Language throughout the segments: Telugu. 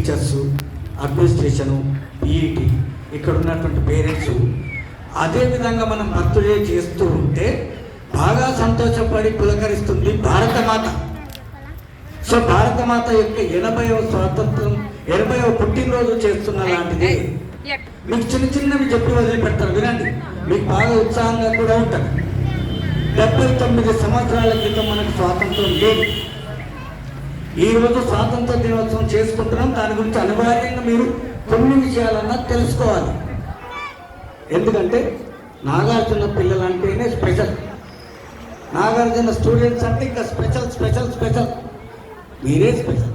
టీచర్సు, అడ్మినిస్ట్రేషను, పీఈటీ, ఇక్కడ ఉన్నటువంటి పేరెంట్స్ అదేవిధంగా మనం బర్త్డే చేస్తూ ఉంటే బాగా సంతోషపడి పులకరిస్తుంది భారతమాత. సో భారతమాత యొక్క 80వ స్వాతంత్రం 80వ పుట్టినరోజు చేస్తున్న లాంటిది. మీకు చిన్న చిన్నవి చెప్పి వదిలిపెడతారు, వినండి, మీకు బాగా ఉత్సాహంగా కూడా ఉంటుంది. 79 సంవత్సరాల క్రితం మనకు స్వాతంత్రం లేదు. ఈరోజు స్వాతంత్ర దినోత్సవం చేసుకుంటున్నాం. దాని గురించి అనివార్యంగా మీరు కొన్ని విషయాలన్నా తెలుసుకోవాలి. ఎందుకంటే నాగార్జున పిల్లలు అంటేనే స్పెషల్, నాగార్జున స్టూడెంట్స్ అంటే ఇంకా స్పెషల్ స్పెషల్ స్పెషల్, మీరే స్పెషల్.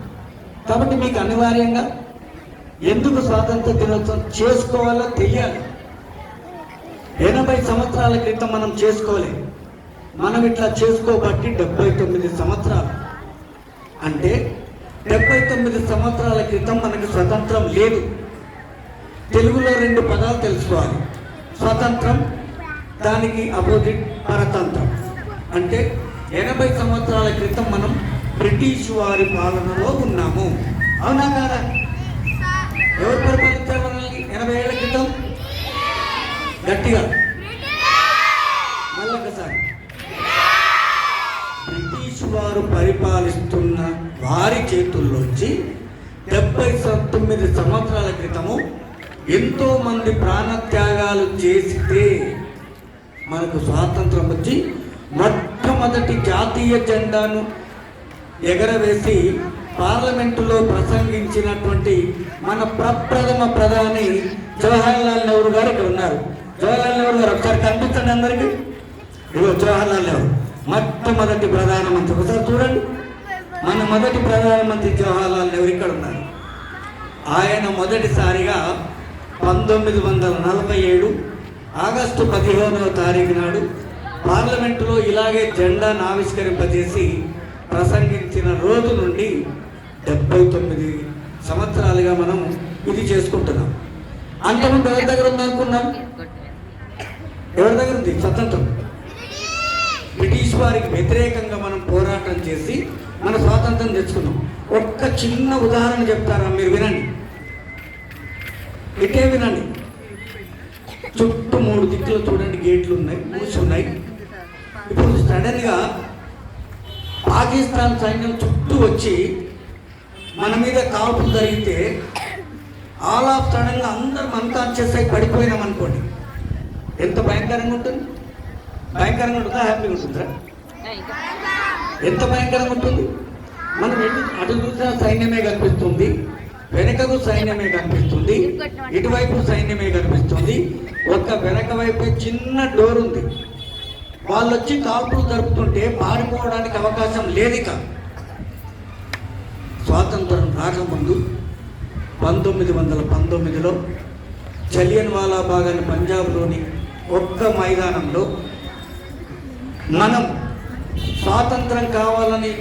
కాబట్టి మీకు అనివార్యంగా ఎందుకు స్వాతంత్ర దినోత్సవం చేసుకోవాలో తెలియాలి. 80 సంవత్సరాల క్రితం మనం చేసుకోలేదు, మనం ఇట్లా చేసుకోబట్టి 79 సంవత్సరాలు. అంటే 79 సంవత్సరాల క్రితం మనకు స్వతంత్రం లేదు. తెలుగులో 2 పదాలు తెలుసుకోవాలి, స్వతంత్రం, దానికి అపోజిట్ పరతంత్రం. అంటే 80 సంవత్సరాల క్రితం మనం బ్రిటిష్ వారి పాలనలో ఉన్నాము. అవునా కాదా? ఎవరు పరిపాలించారు మనల్ని 80 ఏళ్ల క్రితం? గట్టిగా మళ్ళొకసారి. బ్రిటిష్ వారు పరిపాలిస్తున్న వారి చేతుల్లోంచి 79 సంవత్సరాల క్రితము ఎంతో మంది ప్రాణత్యాగాలు చేస్తే మనకు స్వాతంత్రం వచ్చి మొట్టమొదటి జాతీయ జెండాను ఎగరవేసి పార్లమెంటులో ప్రసంగించినటువంటి మన ప్రప్రథమ ప్రధాని జవహర్లాల్ నెహ్రూ గారు ఇక్కడ ఉన్నారు. జవహర్లాల్ నెహ్రూ గారు ఒకసారి కనిపించండి అందరికీ. ఇదిగో జవహర్లాల్ నెహ్రూ, మొట్టమొదటి ప్రధానమంత్రి. ఒకసారి చూడండి, మన మొదటి ప్రధానమంత్రి జవహర్లాల్ నెహ్రూ ఇక్కడ ఉన్నారు. ఆయన మొదటిసారిగా 1947 ఆగస్టు 15వ తారీఖు నాడు పార్లమెంటులో ఇలాగే జెండాను ఆవిష్కరింపజేసి ప్రసంగించిన రోజు నుండి 79 సంవత్సరాలుగా మనం ఇది చేసుకుంటున్నాం. అంతకుముందు ఎవరి దగ్గర ఉందనుకున్నాం? ఎవరి దగ్గర ఉంది స్వతంత్రం? బ్రిటిష్ వారికి వ్యతిరేకంగా మనం పోరాటం చేసి మన స్వాతంత్రం తెచ్చుకున్నాం. ఒక్క చిన్న ఉదాహరణ చెప్తారా మీరు? వినండి, ఇటే వినండి. చుట్టూ 3 దిక్కులు చూడండి, గేట్లు ఉన్నాయి, మూసి ఉన్నాయి. ఇప్పుడు సడన్గా పాకిస్తాన్ సైన్యం చుట్టూ వచ్చి మన మీద కాల్పులు జరిగితే ఆల్ ఆఫ్ సడన్గా అందరం అన్కాన్షియస్ అయి పడిపోయినాం అనుకోండి, ఎంత భయంకరంగా ఉంటుంది? భయంకరంగా ఉంటుందా? హ్యాపీగా ఉంటుందా? ఎంత భయంకరంగా ఉంటుంది? మనం అటు చూసిన సైన్యమే కనిపిస్తుంది, వెనకకు సైన్యమే కనిపిస్తుంది, ఇటువైపు సైన్యమే కనిపిస్తుంది. ఒక వెనక వైపు చిన్న డోర్ ఉంది, వాళ్ళు వచ్చి కాల్పులు జరుపుతుంటే పారిపోవడానికి అవకాశం లేదు. ఇక స్వాతంత్రం రాకముందు 1919లో జలియన్వాలా బాగ్ అని పంజాబ్లోని ఒక్క మైదానంలో మనం స్వాతంత్రం కావాలని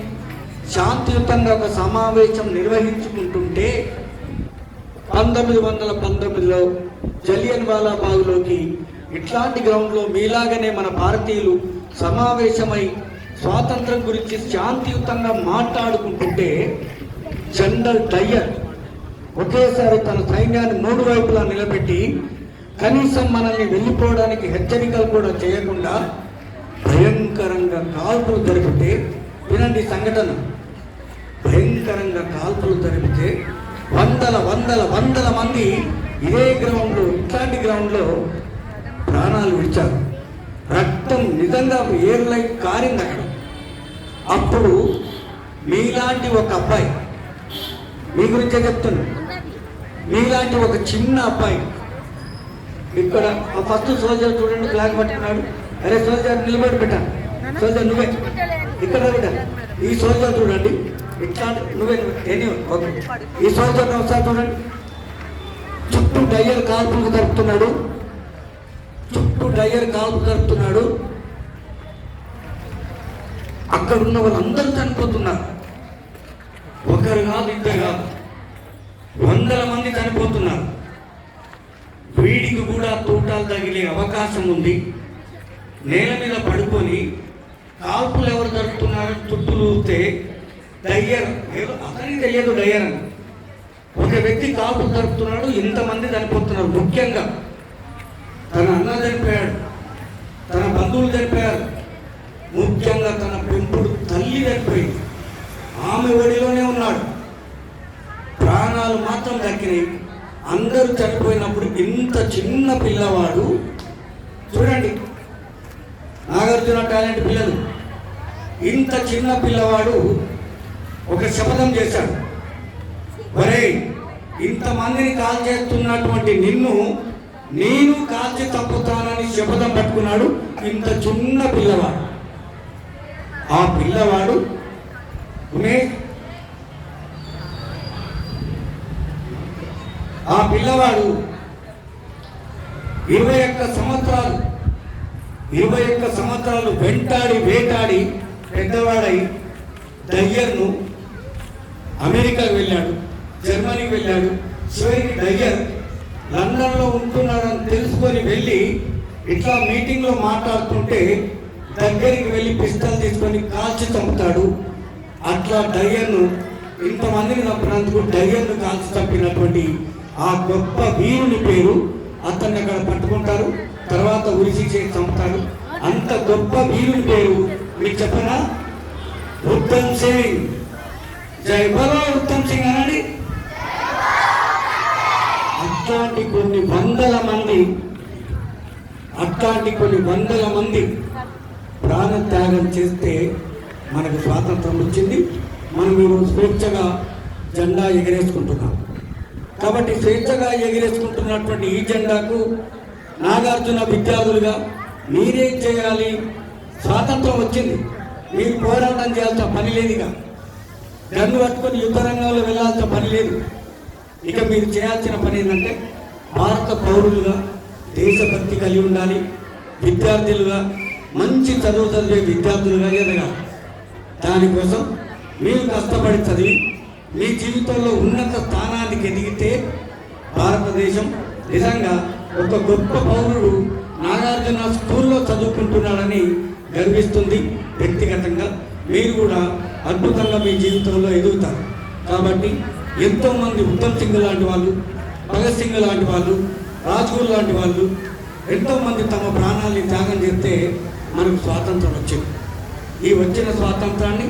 శాంతియుతంగా ఒక సమావేశం నిర్వహించుకుంటుంటే 1919లో జలియన్వాలా బాగ్లోకి ఇట్లాంటి గ్రౌండ్లో మీలాగనే మన భారతీయులు సమావేశమై స్వాతంత్రం గురించి శాంతియుతంగా మాట్లాడుకుంటుంటే జనరల్ డయ్యర్ ఒకేసారి తన సైన్యాన్ని 3 వైపులా నిలబెట్టి కనీసం మనల్ని వెళ్ళిపోవడానికి హెచ్చరికలు కూడా చేయకుండా భయంకరంగా కాల్పులు జరిపితే, వినండి సంఘటన, భయంకరంగా కాల్పులు జరిపితే వందల మంది ఇదే గ్రౌండ్లో, ఇట్లాంటి గ్రౌండ్లో ప్రాణాలు విడిచారు. రక్తం నిజంగా ఏర్లై కారింది అక్కడ. అప్పుడు మీలాంటి ఒక అబ్బాయి, మీ గురించే చెప్తున్నా, మీలాంటి ఒక చిన్న అబ్బాయి ఇక్కడ ఫస్ట్ సోల్జర్ చూడండి, ఫ్లాగ్ పట్టుకున్నాడు. అరే సోల్జర్ నిలబడి పెట్టాను, సోల్జర్ నువ్వే ఇక్కడ పెట్టాను. ఈ సోల్జర్ చూడండి, ఇట్లాంటి నువ్వే ఓకే. ఈ సోల్జర్ ఒకసారి చూడండి, చుట్టూ డయ్యర్ కాల్పులు జరుపుతున్నాడు, అక్కడ ఉన్న వాళ్ళందరూ చనిపోతున్నారు. ఒకరు కాదు, ఇద్దరు కాదు, వందల మంది చనిపోతున్నారు. వీడికి కూడా తూటాలు తగిలే అవకాశం ఉంది. నేల మీద పడుకొని కాల్పులు ఎవరు జరుపుతున్నారు చుట్టూ చూస్తే డయ్యర్, అతనికి తెలియదు డయ్యర్ అని, ఒక వ్యక్తి కాపు జరుపుతున్నాడు, ఇంతమంది చనిపోతున్నారు. ముఖ్యంగా తన అన్న చనిపోయాడు, తన బంధువులు చనిపోయారు, ముఖ్యంగా తన పెంపుడు తల్లి చనిపోయింది. ఆమె ఒడిలోనే ఉన్నాడు, ప్రాణాలు మాత్రం దక్కినాయి. అందరూ చనిపోయినప్పుడు ఇంత చిన్న పిల్లవాడు, చూడండి నాగార్జున టాలెంట్ పిల్లలు, ఇంత చిన్న పిల్లవాడు ఒక శపథం చేశాడు. ఒరే, ఇంతమందిని కాల్ చేస్తున్నటువంటి నిన్ను నేను కాల్చి తప్పుతానని శపథం పట్టుకున్నాడు. ఇంత చిన్న పిల్లవాడు. ఆ పిల్లవాడు ఆ పిల్లవాడు 21 సంవత్సరాలు వెంటాడి వేటాడి పెద్దవాడై డయ్యర్ను అమెరికాకు వెళ్ళాడు, జర్మనీకి వెళ్ళాడు. చివరికి డయ్యర్ లండన్లో ఉంటున్నాడని తెలుసుకొని వెళ్ళి ఇట్లా మీటింగ్లో మాట్లాడుతుంటే దగ్గరికి వెళ్ళి పిస్టల్ తీసుకొని కాల్చి చంపుతాడు. అట్లా డయ్యర్ను, ఇంతమందిని చంపినందుకు డయ్యర్ను కాల్చి చంపినటువంటి ఆ గొప్ప వీరుని పేరు, అతన్ని అక్కడ పట్టుకుంటారు, తర్వాత ఉరిసి చేసి చంపుతారు. అంత గొప్ప వీరుని పేరు మీకు చెప్పనా? ఉత్తమ్ సింగ్. జై బలో ఉత్తమ్ సింగ్ అనండి. అట్లాంటి కొన్ని వందల మంది ప్రాణత్యాగం చేస్తే మనకు స్వాతంత్రం వచ్చింది. మనం ఈరోజు స్వేచ్ఛగా జెండా ఎగరేసుకుంటున్నాం. కాబట్టి స్వేచ్ఛగా ఎగిరేసుకుంటున్నటువంటి ఈ జెండాకు నాగార్జున విద్యార్థులుగా మీరేం చేయాలి? స్వాతంత్రం వచ్చింది, మీరు పోరాటం చేయాల్సిన పని లేదుగా, గన్ను పట్టుకొని యుద్ధ రంగంలో వెళ్ళాల్సిన పని లేదు. ఇక మీరు చేయాల్సిన పని ఏంటంటే భారత పౌరులుగా దేశభక్తి కలిగి ఉండాలి, విద్యార్థులుగా మంచి చదువు చదివే విద్యార్థులుగా ఎదగాలి. దానికోసం మీరు కష్టపడి చదివి మీ జీవితంలో ఉన్నత స్థానానికి ఎదిగితే భారతదేశం నిజంగా ఒక గొప్ప పౌరుడు నాగార్జున స్కూల్లో చదువుకుంటున్నాడని గర్విస్తుంది. వ్యక్తిగతంగా మీరు కూడా అద్భుతంగా మీ జీవితంలో ఎదుగుతారు. కాబట్టి ఎంతోమంది ఉత్తమ్ సింగ్ లాంటి వాళ్ళు, భగత్ సింగ్ లాంటి వాళ్ళు, రాజ్గురు లాంటి వాళ్ళు ఎంతోమంది తమ ప్రాణాలని త్యాగం చేస్తే మనకు స్వాతంత్రం వచ్చింది. ఈ వచ్చిన స్వాతంత్రాన్ని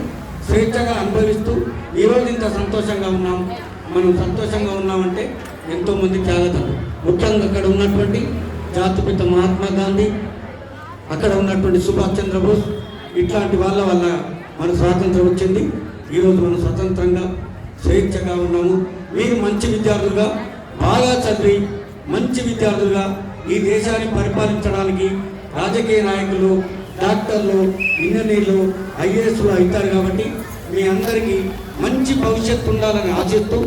స్వేచ్ఛగా అనుభవిస్తూ ఈరోజు ఇంత సంతోషంగా ఉన్నాం. మనం సంతోషంగా ఉన్నామంటే ఎంతోమంది త్యాగతలు, ముఖ్యంగా అక్కడ ఉన్నటువంటి జాతిపిత మహాత్మా గాంధీ, అక్కడ ఉన్నటువంటి సుభాష్ చంద్రబోస్, ఇట్లాంటి వాళ్ళ వల్ల మన స్వాతంత్రం వచ్చింది. ఈరోజు మనం స్వతంత్రంగా స్వేచ్ఛగా ఉన్నాము. మీరు మంచి విద్యార్థులుగా బాగా చదివి మంచి విద్యార్థులుగా ఈ దేశాన్ని పరిపాలించడానికి రాజకీయ నాయకులు, డాక్టర్లు, ఇంజనీర్లు, ఐఏఎస్లు అవుతారు. కాబట్టి మీ అందరికీ మంచి భవిష్యత్తు ఉండాలని ఆశిస్తూ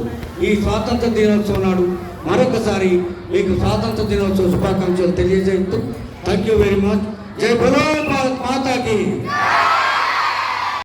ఈ స్వాతంత్ర దినోత్సవం నాడు మరొకసారి మీకు స్వాతంత్ర దినోత్సవ శుభాకాంక్షలు తెలియజేస్తూ థ్యాంక్ యూ వెరీ మచ్. జై బలో భారత్ మాతాకి.